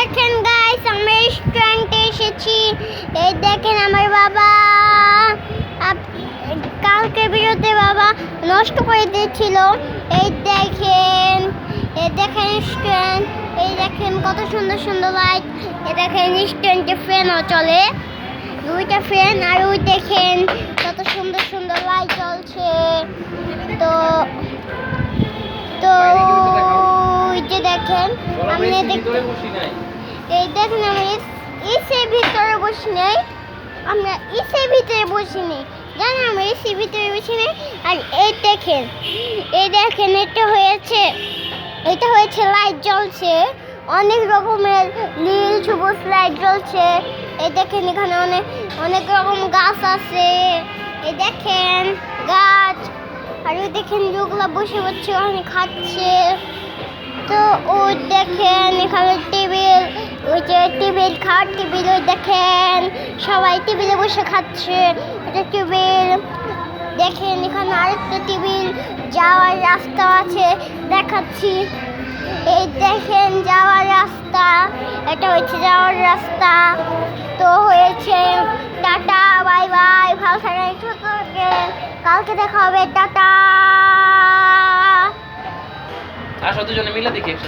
দেখেন গাইস, আমরা রেস্টুরেন্টে এসেছি। এই দেখেন আমার বাবা কালকে বিরতে বাবা নষ্ট করে দিয়েছিল। এই দেখেন রেস্টুরেন্ট। এই দেখেন কত সুন্দর সুন্দর লাইট। এই দেখেন রেস্টুরেন্টে ফ্যানও চলে, দুইটা ফ্যান। আর ওই দেখেন কত সুন্দর সুন্দর লাইট জ্বলছে। তো তো ওই যে দেখেন আমি এই দেখেন আমরা এসির ভিতরে বসি নাই, আমরা এসির ভিতরে বসি নেই, জানেন আমরা এসির ভিতরে বসি নেই। আর এই দেখেন এটা হয়েছে লাইট জ্বলছে, অনেক রকমের নীল সবুজ লাইট জ্বলছে। এই দেখেন এখানে অনেক রকম গাছ আছে। এই দেখেন গাছ। আর ওই দেখেন লোকগুলা বসে বসে অনেক খাচ্ছে। তো ওই দেখেন এখানে টেবিল, ওই যে টেবিল, খাওয়ার টেবিল। ওই দেখেন সবাই টেবিলে বসে খাচ্ছে। এটা টেবিল। দেখেন এখানে আরেকটা টেবিল, যাওয়ার রাস্তা আছে, দেখাচ্ছি। এই দেখেন যাওয়ার রাস্তা, এটা হচ্ছে যাওয়ার রাস্তা। তো হয়েছে টাটা, বাই বাই, ভালো থাকেন, সুস্থ থাকেন, কালকে দেখা হবে, টাটা। আসো দুজনে মিলে দেখি একসাথে।